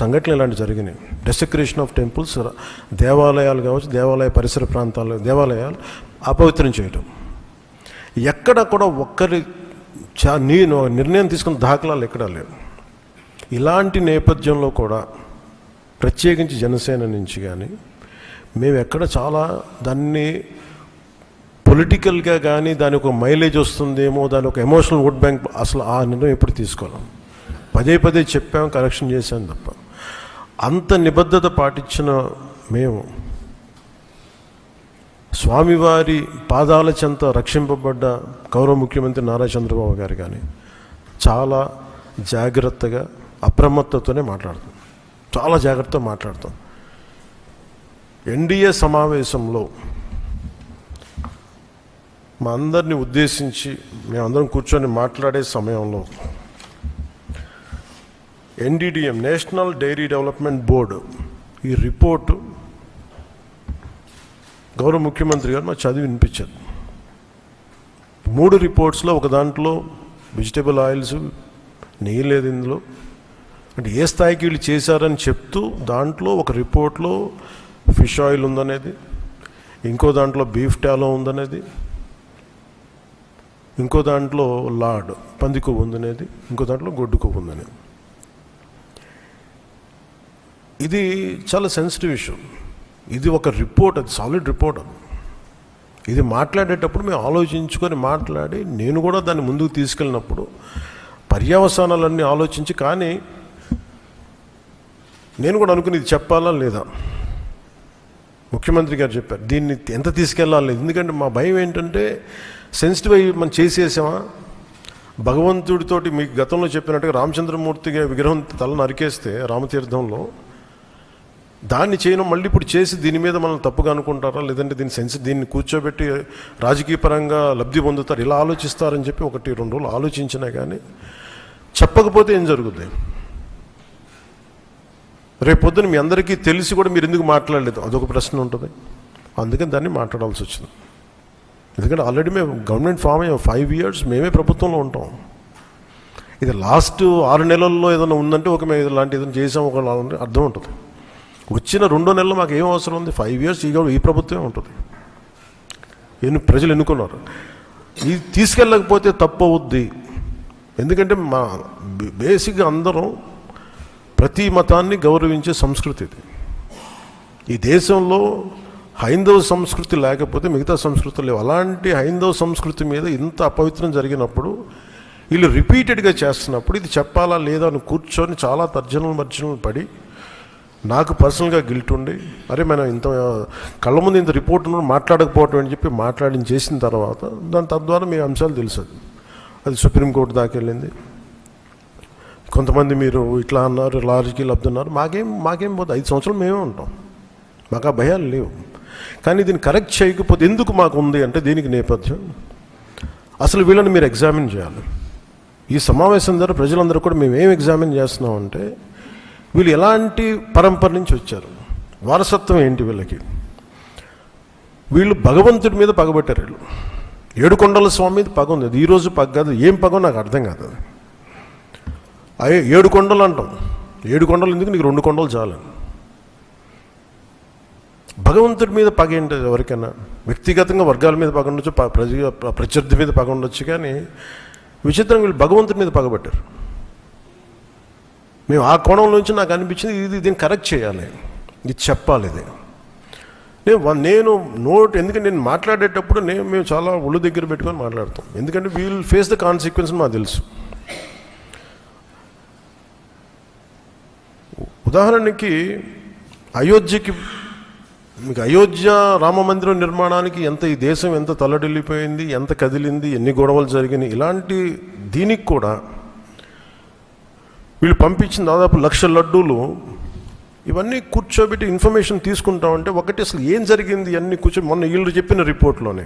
సంఘటనలు ఇలాంటి జరిగినాయి. డెసిక్రేషన్ ఆఫ్ టెంపుల్స్, దేవాలయాలు కావచ్చు, దేవాలయ పరిసర ప్రాంతాలు, దేవాలయాలు అపవిత్రం చేయటం. ఎక్కడ కూడా ఒక్కరి నేను నిర్ణయం తీసుకున్న దాఖలాలు ఎక్కడా లేవు. ఇలాంటి నేపథ్యంలో కూడా ప్రత్యేకించి జనసేన నుంచి కానీ మేము ఎక్కడ చాలా దాన్ని పొలిటికల్గా కానీ దాని ఒక మైలేజ్ వస్తుందేమో, దాని ఒక ఎమోషనల్ ఓట్ బ్యాంక్, అసలు ఆ నిర్ణయం ఎప్పుడు తీసుకోలేం. పదే పదే చెప్పాం, కరెక్షన్ చేశాం తప్ప. అంత నిబద్ధత పాటించిన మేము స్వామివారి పాదాల చెంత రక్షింపబడ్డ గౌరవ ముఖ్యమంత్రి నారా చంద్రబాబు గారు కానీ చాలా జాగ్రత్తగా అప్రమత్తతోనే మాట్లాడతాం, చాలా జాగ్రత్తగా మాట్లాడతాం. ఎన్డీఏ సమావేశంలో మా అందరినీ ఉద్దేశించి మేమందరం కూర్చొని మాట్లాడే సమయంలో NDDM, national dairy development board, ఈ రిపోర్టు గౌరవ ముఖ్యమంత్రి గారు మాకు చదివి వినిపించారు. 3 రిపోర్ట్స్లో ఒక దాంట్లో వెజిటబుల్ ఆయిల్స్, నెయ్యి లేదు ఇందులో, అంటే ఏ స్థాయికి వీళ్ళు చేశారని చెప్తూ దాంట్లో ఒక రిపోర్ట్లో ఫిష్ ఆయిల్ ఉందనేది, ఇంకో దాంట్లో బీఫ్ టాలో ఉందనేది, ఇంకో దాంట్లో లాడ్ పంది కొవ్వు ఉందనేది, ఇంకో దాంట్లో గొడ్డు కొవ్వు ఉందనేది. ఇది చాలా సెన్సిటివ్ ఇష్యూ. ఇది ఒక రిపోర్ట్, అది సాలిడ్ రిపోర్ట్. అది ఇది మాట్లాడేటప్పుడు మేము ఆలోచించుకొని మాట్లాడి, నేను కూడా దాన్ని ముందుకు తీసుకెళ్ళినప్పుడు పర్యవసానాలన్నీ ఆలోచించి, కానీ నేను కూడా అనుకుని ఇది చెప్పాలా లేదా. ముఖ్యమంత్రి గారు చెప్పారు దీన్ని ఎంత తీసుకెళ్ళాలి, ఎందుకంటే మా భయం ఏంటంటే సెన్సిటివ్ అయ్యి మనం చేసేసామా. భగవంతుడితోటి మీకు గతంలో చెప్పినట్టుగా రామచంద్రమూర్తిగా విగ్రహం తల నరికేస్తే రామతీర్థంలో, దాన్ని చేయడం మళ్ళీ ఇప్పుడు చేసి దీని మీద మనం తప్పుగా అనుకుంటారా, లేదంటే దీన్ని కూర్చోబెట్టి రాజకీయ పరంగా లబ్ధి పొందుతారు, ఇలా ఆలోచిస్తారని చెప్పి 1-2 రోజులు ఆలోచించినా కానీ చెప్పకపోతే ఏం జరుగుతుంది. రేపొద్దున మీ అందరికీ తెలిసి కూడా మీరు ఎందుకు మాట్లాడలేదు, అదొక ప్రశ్న ఉంటుంది. అందుకని దాన్ని మాట్లాడాల్సి వచ్చింది. ఎందుకంటే ఆల్రెడీ మేము గవర్నమెంట్ ఫామ్ అయ్యాం, 5 years మేమే ప్రభుత్వంలో ఉంటాం. ఇది లాస్ట్ 6 నెలల్లో ఏదైనా ఉందంటే ఒక మేము ఇలాంటి ఏదైనా చేసాం ఒక అర్థం ఉంటుంది. వచ్చిన 2 నెలలు మాకు ఏం అవసరం ఉంది, 5 years ఈ ప్రభుత్వమే ఉంటుంది. ప్రజలు ఎన్నుకున్నారు. ఇది తీసుకెళ్ళకపోతే తప్పు అవుద్ది. ఎందుకంటే మా బేసిక్గా అందరం ప్రతి మతాన్ని గౌరవించే సంస్కృతి ఇది. ఈ దేశంలో హైందవ సంస్కృతి లేకపోతే మిగతా సంస్కృతులు లేవు. అలాంటి హైందవ సంస్కృతి మీద ఇంత అపవిత్రం జరిగినప్పుడు, వీళ్ళు రిపీటెడ్గా చేస్తున్నప్పుడు ఇది చెప్పాలా లేదా అని కూర్చొని చాలా తర్జనలు పడి, నాకు పర్సనల్గా గిల్ట్ ఉండి, అరే మనం ఇంత కళ్ళ ముందు ఇంత రిపోర్ట్ మాట్లాడకపోవటం అని చెప్పి చేసిన తర్వాత తద్వారా మీ అంశాలు తెలుసు. అది సుప్రీంకోర్టు దాకా వెళ్ళింది. కొంతమంది మీరు ఇట్లా అన్నారు, లారీకి లబ్ధన్నారు, మాకేం పోతే 5 సంవత్సరాలు మేమే ఉంటాం, మాకు ఆ భయాలు లేవు. కానీ దీన్ని కరెక్ట్ చేయకపోతే ఎందుకు మాకు ఉంది అంటే దీనికి నేపథ్యం అసలు వీళ్ళని మీరు ఎగ్జామిన్ చేయాలి. ఈ సమావేశం ద్వారా ప్రజలందరూ కూడా మేము ఏం ఎగ్జామిన్ చేస్తున్నామంటే వీళ్ళు ఎలాంటి పరంపర నుంచి వచ్చారు, వారసత్వం ఏంటి వీళ్ళకి. వీళ్ళు భగవంతుడి మీద పగబట్టారు. వీళ్ళు ఏడుకొండల స్వామి మీద పగ ఉంది. అది ఈరోజు పగ కాదు, ఏం పగో నాకు అర్థం కాదు. అది 7 కొండలు అంటాం. 7 కొండలు ఎందుకు, నీకు 2 కొండలు చాలు. భగవంతుడి మీద పగ ఏంటి ఎవరికైనా? వ్యక్తిగతంగా వర్గాల మీద పగ ఉండొచ్చు, ప్రత్యర్థి మీద పగ ఉండొచ్చు, కానీ విచిత్రంగా వీళ్ళు భగవంతుడి మీద పగబట్టారు. మేము ఆ కోణం నుంచి నాకు అనిపించింది దీన్ని కరెక్ట్ చేయాలి, ఇది చెప్పాలి. ఇది నేను ఎందుకంటే నేను మాట్లాడేటప్పుడు మేము చాలా ఒళ్ళు దగ్గర పెట్టుకొని మాట్లాడతాం. ఎందుకంటే వీల్ ఫేస్ ద కాన్సిక్వెన్స్ మాకు తెలుసు. ఉదాహరణకి మీకు అయోధ్య రామ మందిరం నిర్మాణానికి ఈ దేశం ఎంత తల్లడిల్లిపోయింది, ఎంత కదిలింది, ఎన్ని గొడవలు జరిగినాయి. ఇలాంటి దీనికి కూడా వీళ్ళు పంపించిన దాదాపు 1,00,000 లడ్డూలు ఇవన్నీ కూర్చోబెట్టి ఇన్ఫర్మేషన్ తీసుకుంటామంటే ఒకటి అసలు ఏం జరిగింది అన్నీ మొన్న వీళ్ళు చెప్పిన రిపోర్ట్లోనే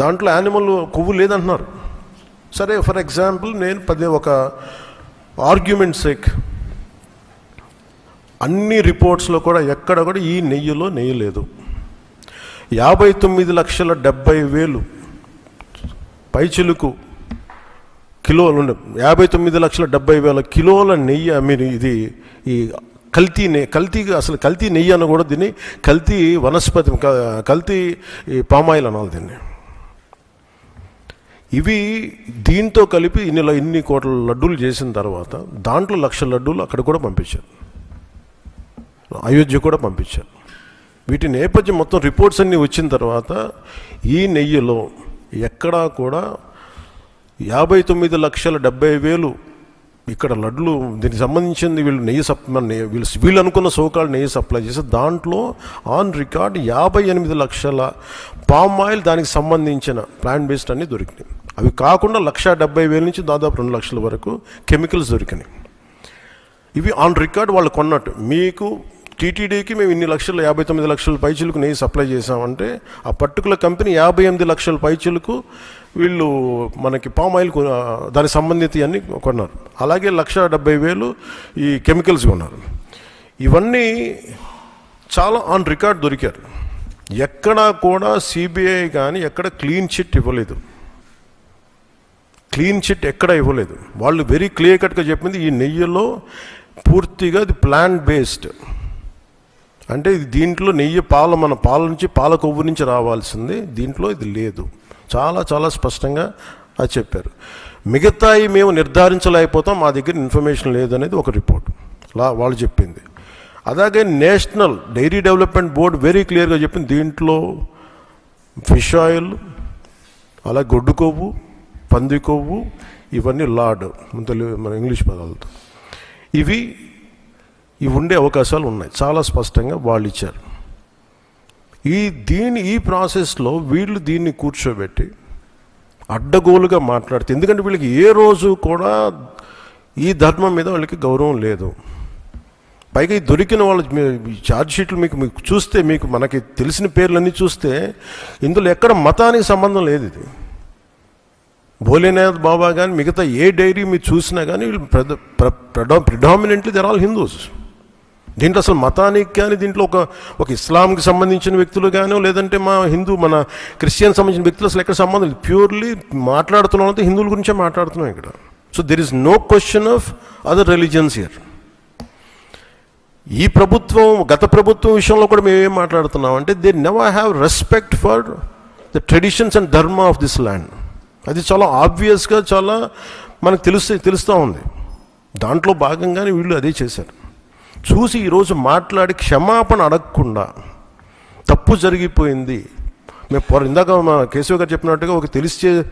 దాంట్లో యానిమల్ కొవ్వు లేదంటున్నారు. సరే, ఫర్ ఎగ్జాంపుల్ నేను ఒక ఆర్గ్యుమెంట్ సేక్ అన్ని రిపోర్ట్స్లో కూడా ఎక్కడ కూడా ఈ నెయ్యిలో నెయ్యి లేదు. 59,70,000 పైచిలుకు కిలోలు 59,70,000 కిలోల నెయ్యి మీరు ఇది ఈ కల్తీ అసలు కల్తీ నెయ్యి అనకూడదు దీన్ని, కల్తీ వనస్పతి, కల్తీ పామాయిల్ అనాలి దీన్ని. ఇవి దీంతో కలిపి ఇన్ని కోట్ల లడ్డూలు చేసిన తర్వాత దాంట్లో 1,00,000 లడ్డూలు అక్కడ కూడా పంపించారు, అయోధ్య కూడా పంపించారు. వీటి నేపథ్యం మొత్తం రిపోర్ట్స్ అన్నీ వచ్చిన తర్వాత ఈ నెయ్యిలో ఎక్కడా కూడా 59,70,000 ఇక్కడ లడ్లు దీనికి సంబంధించింది వీళ్ళు అనుకున్న సోకాళ్ళు నెయ్యి సప్లై చేసి దాంట్లో ఆన్ రికార్డ్ 58 లక్షల పామ్ ఆయిల్ దానికి సంబంధించిన ప్లాంట్ బేస్డ్ అన్నీ దొరికినాయి. అవి కాకుండా 1,70,000 నుంచి దాదాపు 2 లక్షల వరకు కెమికల్స్ దొరికినాయి. ఇవి ఆన్ రికార్డ్ వాళ్ళు కొన్నట్టు. మీకు టీటీడీకి మేము ఇన్ని లక్షలు 59 లక్షల పైచీలకు నెయ్యి సప్లై చేసామంటే ఆ పర్టికులర్ కంపెనీ 58 లక్షల పైచీలకు వీళ్ళు మనకి పామ్ ఆయిల్ దానికి సంబంధిత అన్నీ కొన్నారు. అలాగే 1,70,000 ఈ కెమికల్స్ కొన్నారు. ఇవన్నీ చాలా ఆన్ రికార్డ్ దొరికారు. ఎక్కడా కూడా సిబిఐ కానీ ఎక్కడ క్లీన్ చిట్ ఇవ్వలేదు. క్లీన్ చిట్ ఎక్కడ ఇవ్వలేదు. వాళ్ళు వెరీ క్లియర్ కట్గా చెప్పింది ఈ నెయ్యిలో పూర్తిగా ఇది ప్లాంట్ బేస్డ్, అంటే దీంట్లో నెయ్యి మన పాల నుంచి పాల కొవ్వు నుంచి రావాల్సింది, దీంట్లో ఇది లేదు. చాలా చాలా స్పష్టంగా అది చెప్పారు. మిగతాయి మేము నిర్ధారించలేకపోతాం, మా దగ్గర ఇన్ఫర్మేషన్ లేదనేది ఒక రిపోర్ట్ వాళ్ళు చెప్పింది. అలాగే national dairy development board very క్లియర్గా చెప్పింది దీంట్లో ఫిష్ ఆయిల్, అలా గొడ్డు కొవ్వు, పంది కొవ్వు, ఇవన్నీ లార్డ్ మన ఇంగ్లీష్ పదాలతో ఇవి ఉండే అవకాశాలు ఉన్నాయి. చాలా స్పష్టంగా వాళ్ళు ఇచ్చారు. ఈ ప్రాసెస్లో వీళ్ళు దీన్ని కూర్చోబెట్టి అడ్డగోలుగా మాట్లాడితే, ఎందుకంటే వీళ్ళకి ఏ రోజు కూడా ఈ ధర్మం మీద వాళ్ళకి గౌరవం లేదు. పైగా ఈ దొరికిన వాళ్ళ ఛార్జ్ షీట్లు మీకు చూస్తే, మనకి తెలిసిన పేర్లన్నీ చూస్తే ఇందులో ఎక్కడ మతానికి సంబంధం లేదు. ఇది భోలేనాథ్ బాబా కానీ మిగతా ఏ డైరీ మీరు చూసినా కానీ వీళ్ళు ప్రిడామినెంట్లీ దర్ ఆల్ హిందూస్. దీంట్లో అసలు మతానికి కానీ దీంట్లో ఒక ఇస్లాంకి సంబంధించిన వ్యక్తులు కానీ లేదంటే మన క్రిస్టియన్ సంబంధించిన వ్యక్తులు అసలు ఎక్కడ సంబంధం లేదు. ప్యూర్లీ మాట్లాడుతున్నాం హిందువుల గురించే మాట్లాడుతున్నాం ఇక్కడ. So there is no question of other religions here. ఈ గత ప్రభుత్వం విషయంలో కూడా మేము ఏం మాట్లాడుతున్నాం అంటే they never have respect for the traditions and dharma of this land. అది చాలా ఆబ్వియస్గా చాలా మనకు తెలుస్తూ ఉంది. దాంట్లో భాగంగానే వీళ్ళు అదే చేశారు. చూసి ఈరోజు మాట్లాడి క్షమాపణ అడగకుండా తప్పు జరిగిపోయింది. ఇందాక మా కేశవ గారు చెప్పినట్టుగా ఒక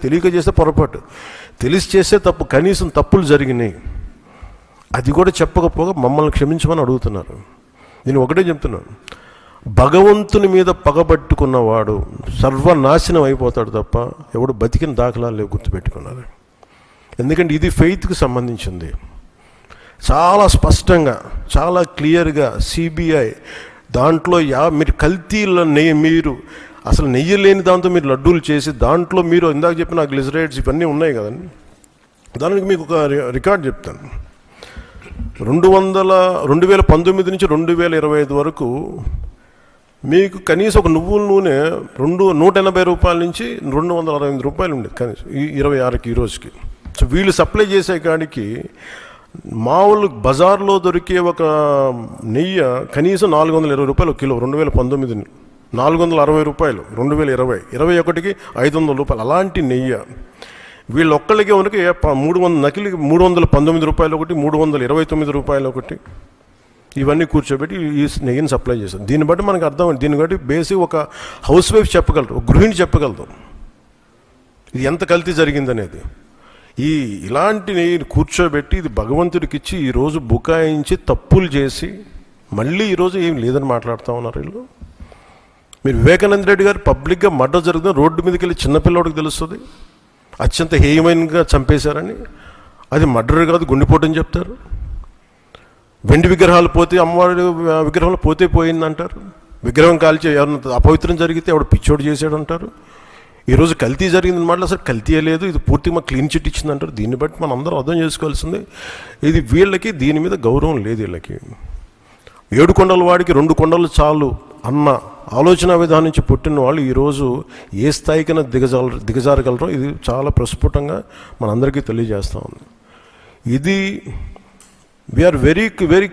తెలియక చేస్తే పొరపాటు, తెలిసి చేస్తే తప్పు, కనీసం తప్పులు జరిగినాయి అది కూడా చెప్పకపోగా మమ్మల్ని క్షమించమని అడుగుతున్నారు. నేను ఒకటే చెప్తున్నాను, భగవంతుని మీద పగబట్టుకున్నవాడు సర్వనాశనం అయిపోతాడు తప్ప ఎవడు బతికిన దాఖలాలు లేవు, గుర్తుపెట్టుకున్నారు. ఎందుకంటే ఇది ఫెయిత్కి సంబంధించింది. చాలా స్పష్టంగా చాలా క్లియర్గా సిబిఐ దాంట్లో మీరు కల్తీల మీరు అసలు నెయ్యి లేని దాంతో మీరు లడ్డూలు చేసి దాంట్లో మీరు ఇందాక చెప్పిన గ్లిజరైడ్స్ ఇవన్నీ ఉన్నాయి కదండి. దానికి మీకు ఒక రికార్డ్ చెప్తాను. 2019 నుంచి 2025 వరకు మీకు కనీసం ఒక నువ్వుల నూనె 180 రూపాయల నుంచి 268 రూపాయలు ఉండేది కనీసం 26కి ఈ రోజుకి. సో వీళ్ళు సప్లై చేసే కాడికి మామూలు బజార్లో దొరికే ఒక నెయ్యి కనీసం 420 రూపాయలు కిలో. 2019 460 రూపాయలు, 2020 21కి 500 రూపాయలు. అలాంటి నెయ్యి వీళ్ళు ఒక్కళ్ళకే ఉనికి 319 రూపాయలు ఒకటి, 329 రూపాయలు ఒకటి, ఇవన్నీ కూర్చోబెట్టి ఈ నెయ్యిని సప్లై చేశారు. దీన్ని బట్టి మనకు అర్థమైంది. దీన్ని బట్టి బేసిక్ ఒక హౌస్ వైఫ్ చెప్పగలరు, ఒక గృహిణి చెప్పగలదు ఇది ఎంత కల్తీ జరిగిందనేది. ఇలాంటి నెయ్యిని కూర్చోబెట్టి ఇది భగవంతుడికి ఇచ్చి ఈరోజు బుకాయించి తప్పులు చేసి మళ్ళీ ఈరోజు ఏం లేదని మాట్లాడుతూ ఉన్నారు వీళ్ళు. మీరు వివేకానంద రెడ్డి గారు పబ్లిక్గా మర్డర్ జరుగుతుంది, రోడ్డు మీదకి వెళ్ళి చిన్నపిల్లడికి తెలుస్తుంది అత్యంత హేయమైనగా చంపేశారని. అది మర్డర్ కాదు, గుండెపోటని చెప్తారు. వెండి విగ్రహాలు పోతే, అమ్మవారి విగ్రహాలు పోతే పోయిందంటారు. విగ్రహం కాల్చి ఎవరైనా అపవిత్రం జరిగితే ఎవడు పిచ్చోడు చేశాడు అంటారు. ఈరోజు కల్తీ జరిగింది మాట అసలు కల్తీ లేదు, ఇది పూర్తిగా మాకు క్లీన్ చిట్ ఇచ్చిందంటారు. దీన్ని బట్టి మనం అందరం అర్థం చేసుకోవాల్సింది ఇది వీళ్ళకి దీని మీద గౌరవం లేదు. వీళ్ళకి 7 కొండల వాడికి 2 కొండలు చాలు అన్న ఆలోచన విధానం నుంచి పుట్టిన వాళ్ళు ఈరోజు ఏ స్థాయికైనా దిగజారగలరో ఇది చాలా ప్రస్ఫుటంగా మనందరికీ తెలియజేస్తూ ఉంది. ఇది వీఆర్ వెరీ వెరీ